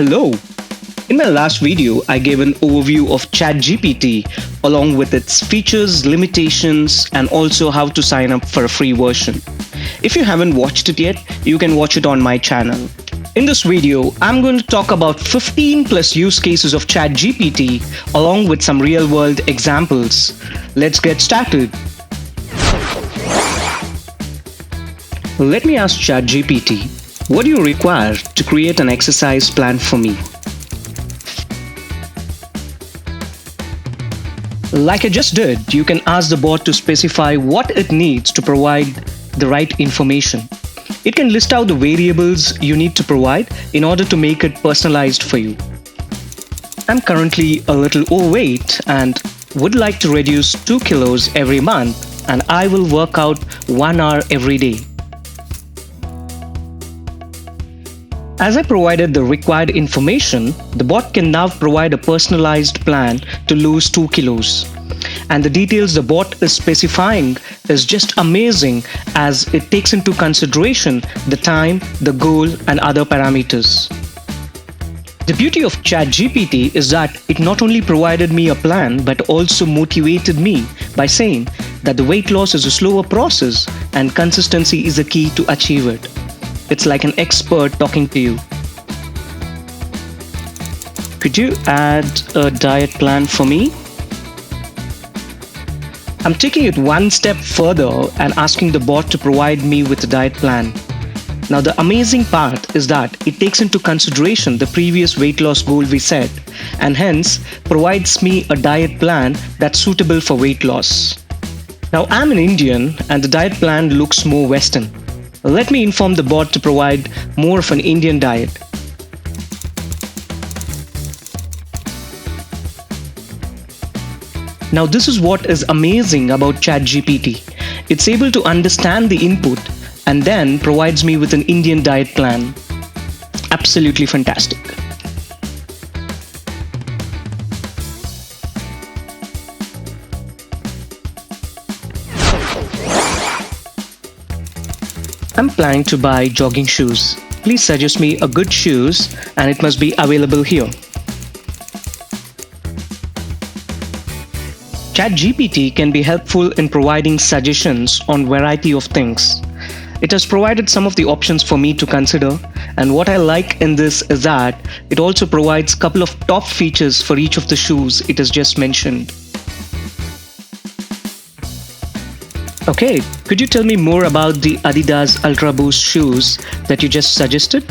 Hello! In my last video, I gave an overview of ChatGPT along with its features, limitations, and also how to sign up for a free version. If you haven't watched it yet, you can watch it on my channel. In this video, I'm going to talk about 15 plus use cases of ChatGPT along with some real-world examples. Let's get started. Let me ask ChatGPT, what do you require to create an exercise plan for me? Like I just did, you can ask the bot to specify what it needs to provide the right information. It can list out the variables you need to provide in order to make it personalized for you. I'm currently a little overweight and would like to reduce 2 kilos every month, and I will work out 1 hour every day. As I provided the required information, the bot can now provide a personalized plan to lose 2 kilos. And the details the bot is specifying is just amazing as it takes into consideration the time, the goal, and other parameters. The beauty of ChatGPT is that it not only provided me a plan but also motivated me by saying that the weight loss is a slower process and consistency is the key to achieve it. It's like an expert talking to you. Could you add a diet plan for me? I'm taking it one step further and asking the bot to provide me with a diet plan. Now the amazing part is that it takes into consideration the previous weight loss goal we set and hence provides me a diet plan that's suitable for weight loss. Now I'm an Indian and the diet plan looks more Western. Let me inform the bot to provide more of an Indian diet. Now this is what is amazing about ChatGPT. It's able to understand the input and then provides me with an Indian diet plan. Absolutely fantastic. I'm planning to buy jogging shoes. Please suggest me a good shoes and it must be available here. ChatGPT can be helpful in providing suggestions on variety of things. It has provided some of the options for me to consider, and what I like in this is that it also provides a couple of top features for each of the shoes it has just mentioned. Okay, could you tell me more about the Adidas Ultra Boost shoes that you just suggested?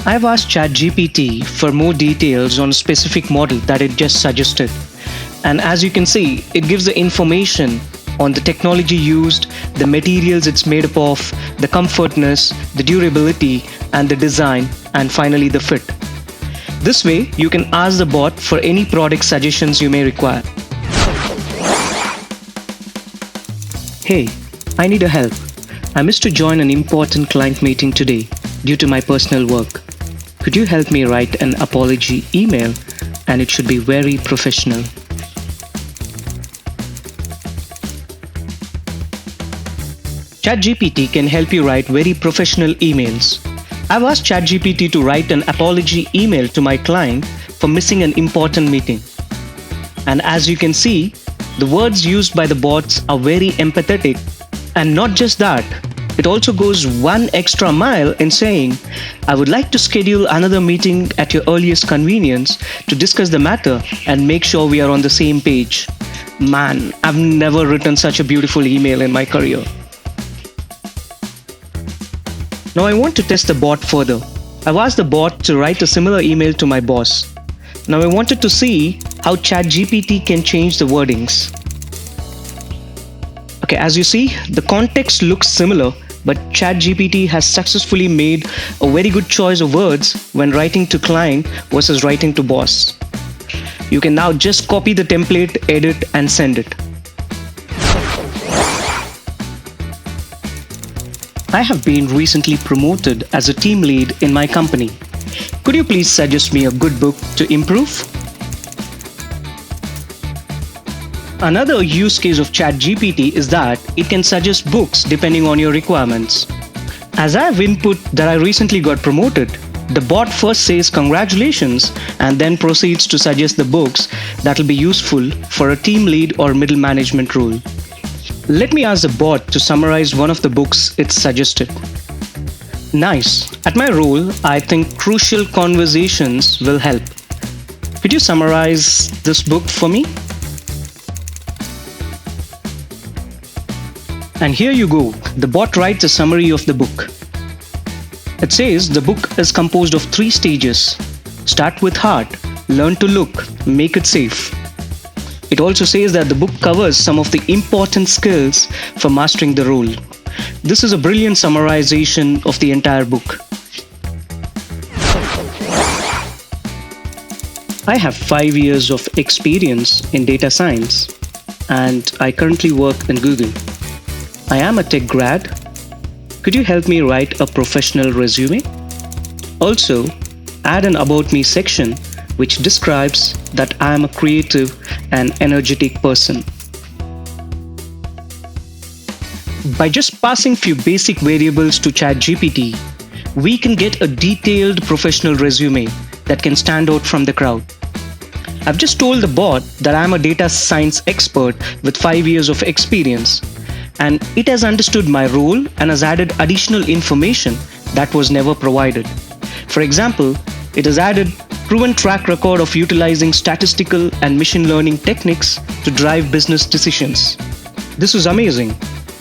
I've asked ChatGPT for more details on a specific model that it just suggested. And as you can see, it gives the information on the technology used, the materials it's made up of, the comfortness, the durability, and the design, and finally the fit. This way, you can ask the bot for any product suggestions you may require. Hey, I need a help. I missed to join an important client meeting today due to my personal work. Could you help me write an apology email, and it should be very professional. ChatGPT can help you write very professional emails. I've asked ChatGPT to write an apology email to my client for missing an important meeting. And as you can see, the words used by the bots are very empathetic. And not just that, it also goes one extra mile in saying, I would like to schedule another meeting at your earliest convenience to discuss the matter and make sure we are on the same page. Man, I've never written such a beautiful email in my career. Now I want to test the bot further. I've asked the bot to write a similar email to my boss. Now I wanted to see how ChatGPT can change the wordings. Okay, as you see, the context looks similar, but ChatGPT has successfully made a very good choice of words when writing to client versus writing to boss. You can now just copy the template, edit, and send it. I have been recently promoted as a team lead in my company. Could you please suggest me a good book to improve? Another use case of ChatGPT is that it can suggest books depending on your requirements. As I have input that I recently got promoted, the bot first says congratulations and then proceeds to suggest the books that will be useful for a team lead or middle management role. Let me ask the bot to summarize one of the books it suggested. Nice. At my role, I think crucial conversations will help. Could you summarize this book for me? And here you go. The bot writes a summary of the book. It says the book is composed of 3 stages. Start with heart, learn to look, make it safe. It also says that the book covers some of the important skills for mastering the role. This is a brilliant summarization of the entire book. I have 5 years of experience in data science and I currently work in Google. I am a tech grad. Could you help me write a professional resume? Also, add an About Me section which describes that I am a creative and energetic person. By just passing few basic variables to Chat GPT, we can get a detailed professional resume that can stand out from the crowd. I've just told the bot that I'm a data science expert with 5 years of experience, and it has understood my role and has added additional information that was never provided. For example, it has added proven track record of utilizing statistical and machine learning techniques to drive business decisions. This is amazing.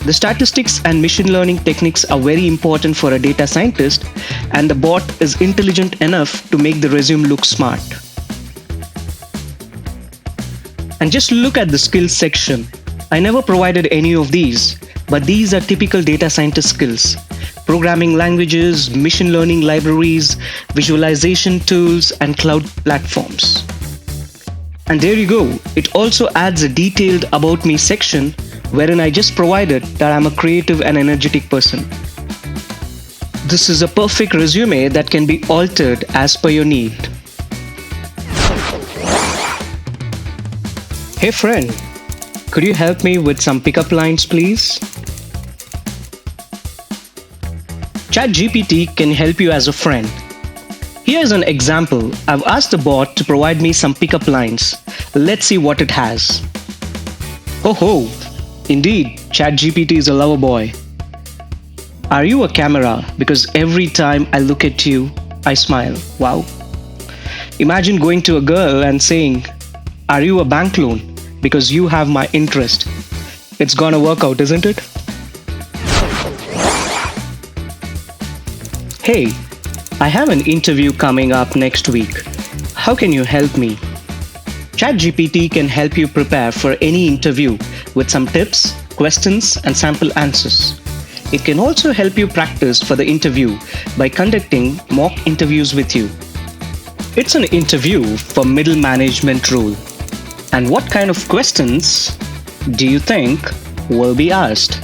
The statistics and machine learning techniques are very important for a data scientist, and the bot is intelligent enough to make the resume look smart. And just look at the skills section. I never provided any of these, but these are typical data scientist skills. Programming languages, machine learning libraries, visualization tools, and cloud platforms. And there you go. It also adds a detailed About Me section wherein I just provided that I'm a creative and energetic person. This is a perfect resume that can be altered as per your need. Hey friend, could you help me with some pickup lines, please? Chat GPT can help you as a friend. Here's an example. I've asked the bot to provide me some pickup lines. Let's see what it has. Oh ho! Indeed, Chat GPT is a lover boy. Are you a camera? Because every time I look at you, I smile. Wow. Imagine going to a girl and saying, are you a bank loan? Because you have my interest. It's gonna work out, isn't it? Hey, I have an interview coming up next week. How can you help me? ChatGPT can help you prepare for any interview with some tips, questions, and sample answers. It can also help you practice for the interview by conducting mock interviews with you. It's an interview for middle management role. And what kind of questions do you think will be asked?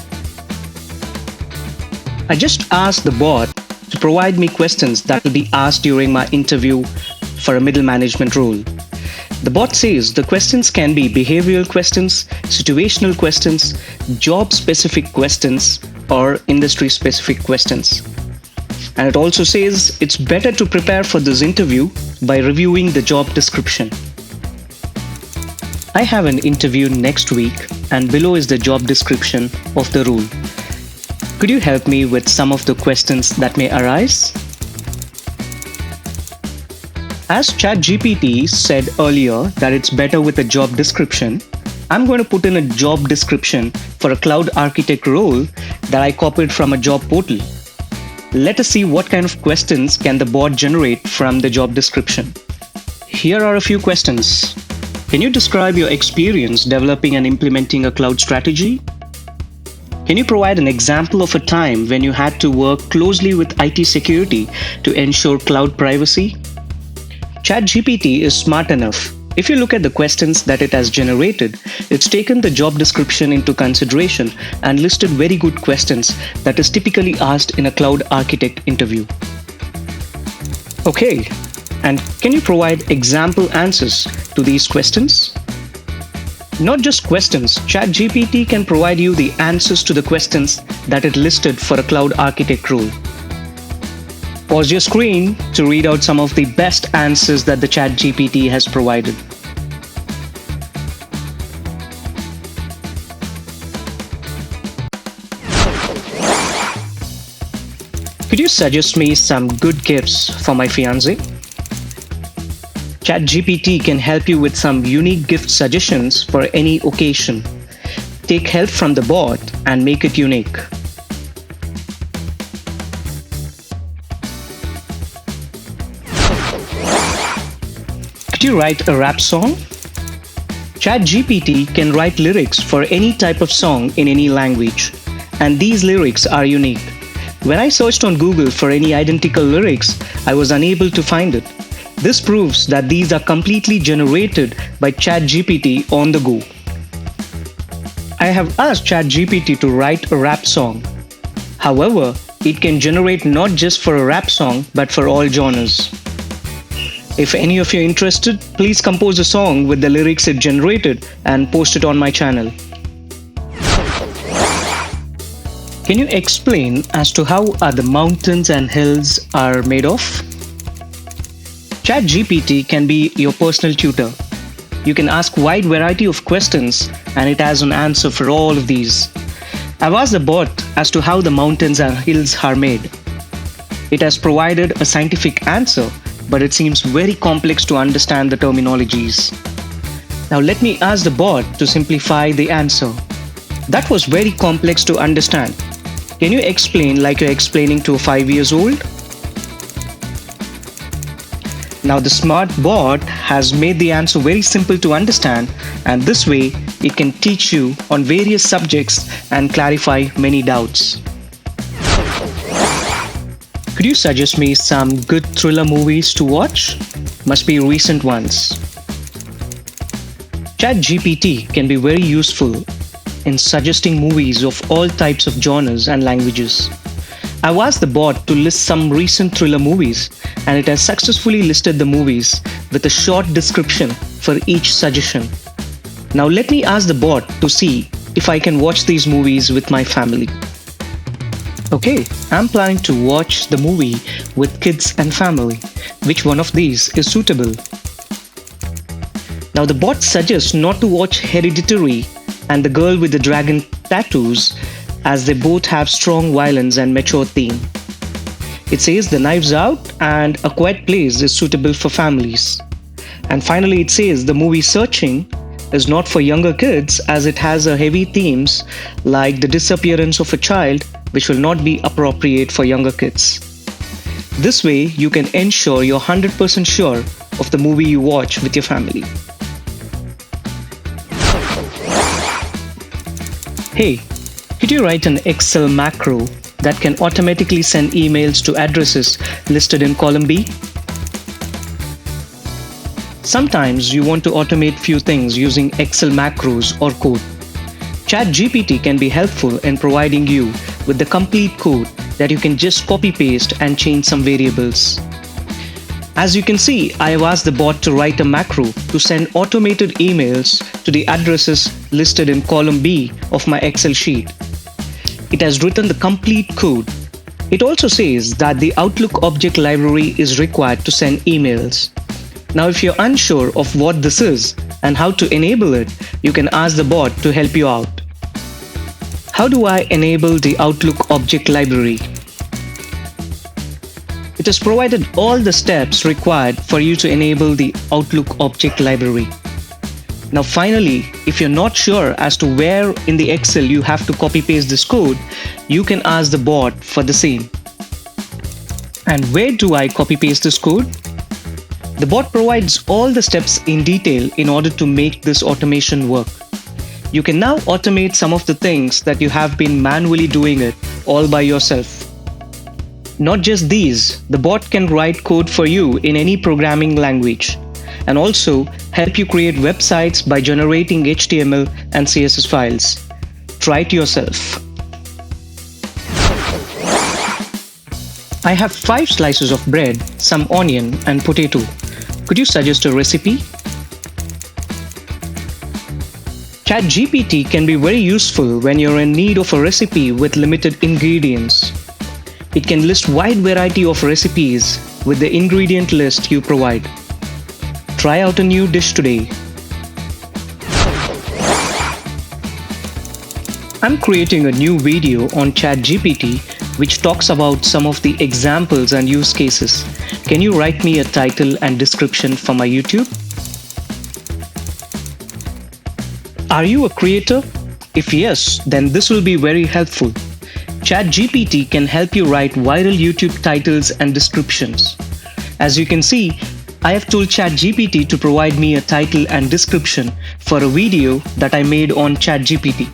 I just asked the bot to provide me questions that will be asked during my interview for a middle management role. The bot says the questions can be behavioral questions, situational questions, job-specific questions, or industry-specific questions. And it also says it's better to prepare for this interview by reviewing the job description. I have an interview next week, and below is the job description of the role. Could you help me with some of the questions that may arise? As ChatGPT said earlier that it's better with a job description, I'm going to put in a job description for a cloud architect role that I copied from a job portal. Let us see what kind of questions can the bot generate from the job description. Here are a few questions. Can you describe your experience developing and implementing a cloud strategy? Can you provide an example of a time when you had to work closely with IT security to ensure cloud privacy? ChatGPT is smart enough. If you look at the questions that it has generated, it's taken the job description into consideration and listed very good questions that is typically asked in a cloud architect interview. Okay, and can you provide example answers to these questions? Not just questions, ChatGPT can provide you the answers to the questions that it listed for a cloud architect role. Pause your screen to read out some of the best answers that the ChatGPT has provided. Could you suggest me some good gifts for my fiancé? ChatGPT can help you with some unique gift suggestions for any occasion. Take help from the bot and make it unique. Could you write a rap song? ChatGPT can write lyrics for any type of song in any language, and these lyrics are unique. When I searched on Google for any identical lyrics, I was unable to find it. This proves that these are completely generated by ChatGPT on the go. I have asked ChatGPT to write a rap song. However, it can generate not just for a rap song but for all genres. If any of you are interested, please compose a song with the lyrics it generated and post it on my channel. Can you explain as to how are the mountains and hills are made of? ChatGPT can be your personal tutor. You can ask a wide variety of questions and it has an answer for all of these. I've asked the bot as to how the mountains and hills are made. It has provided a scientific answer, but it seems very complex to understand the terminologies. Now let me ask the bot to simplify the answer. That was very complex to understand. Can you explain like you're explaining to a 5 years old? Now the smart bot has made the answer very simple to understand, and this way it can teach you on various subjects and clarify many doubts. Could you suggest me some good thriller movies to watch? Must be recent ones. ChatGPT can be very useful in suggesting movies of all types of genres and languages. I've asked the bot to list some recent thriller movies, and it has successfully listed the movies with a short description for each suggestion. Now let me ask the bot to see if I can watch these movies with my family. Okay, I'm planning to watch the movie with kids and family. Which one of these is suitable? Now the bot suggests not to watch Hereditary and The Girl with the Dragon Tattoos, as they both have strong violence and mature theme. It says The Knives Out and A Quiet Place is suitable for families. And finally it says the movie Searching is not for younger kids as it has a heavy themes like the disappearance of a child, which will not be appropriate for younger kids. This way you can ensure you're 100% sure of the movie you watch with your family. Hey, could you write an Excel macro that can automatically send emails to addresses listed in column B? Sometimes you want to automate few things using Excel macros or code. ChatGPT can be helpful in providing you with the complete code that you can just copy-paste and change some variables. As you can see, I have asked the bot to write a macro to send automated emails to the addresses listed in column B of my Excel sheet. It has written the complete code. It also says that the Outlook object library is required to send emails. Now if you're unsure of what this is and how to enable it, you can ask the bot to help you out. How do I enable the Outlook object library? It has provided all the steps required for you to enable the Outlook object library. Now finally, if you're not sure as to where in the Excel you have to copy-paste this code, you can ask the bot for the same. And where do I copy-paste this code? The bot provides all the steps in detail in order to make this automation work. You can now automate some of the things that you have been manually doing it all by yourself. Not just these, the bot can write code for you in any programming language and also help you create websites by generating HTML and CSS files. Try it yourself. I have 5 slices of bread, some onion and potato. Could you suggest a recipe? ChatGPT can be very useful when you're in need of a recipe with limited ingredients. It can list wide variety of recipes with the ingredient list you provide. Try out a new dish today. I'm creating a new video on ChatGPT which talks about some of the examples and use cases. Can you write me a title and description for my YouTube? Are you a creator? If yes, then this will be very helpful. ChatGPT can help you write viral YouTube titles and descriptions. As you can see, I have told ChatGPT to provide me a title and description for a video that I made on ChatGPT.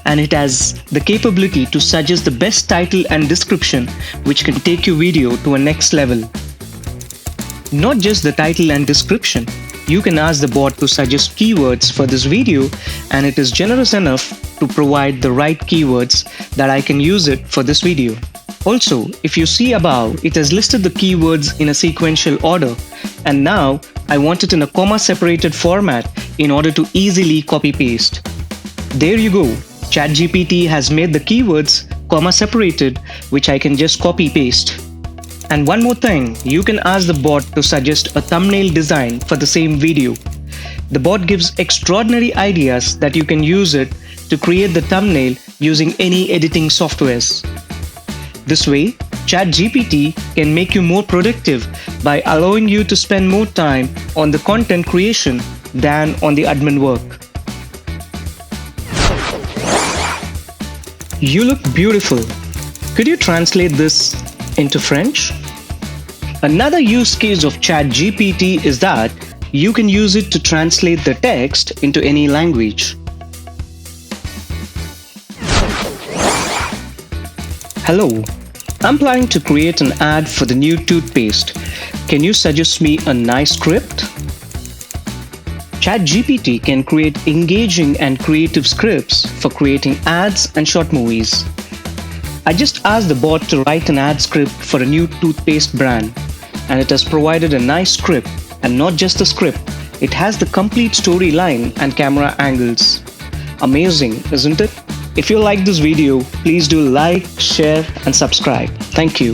And it has the capability to suggest the best title and description which can take your video to a next level. Not just the title and description, you can ask the bot to suggest keywords for this video, and it is generous enough to provide the right keywords that I can use it for this video. Also, if you see above, it has listed the keywords in a sequential order, and now I want it in a comma-separated format in order to easily copy-paste. There you go. ChatGPT has made the keywords comma-separated, which I can just copy-paste. And one more thing, you can ask the bot to suggest a thumbnail design for the same video. The bot gives extraordinary ideas that you can use it to create the thumbnail using any editing softwares. This way, ChatGPT can make you more productive by allowing you to spend more time on the content creation than on the admin work. You look beautiful. Could you translate this into French? Another use case of ChatGPT is that you can use it to translate the text into any language. Hello, I'm planning to create an ad for the new toothpaste. Can you suggest me a nice script? ChatGPT can create engaging and creative scripts for creating ads and short movies. I just asked the bot to write an ad script for a new toothpaste brand, and it has provided a nice script, and not just the script, it has the complete storyline and camera angles. Amazing, isn't it? If you like this video, please do like, share and subscribe. Thank you.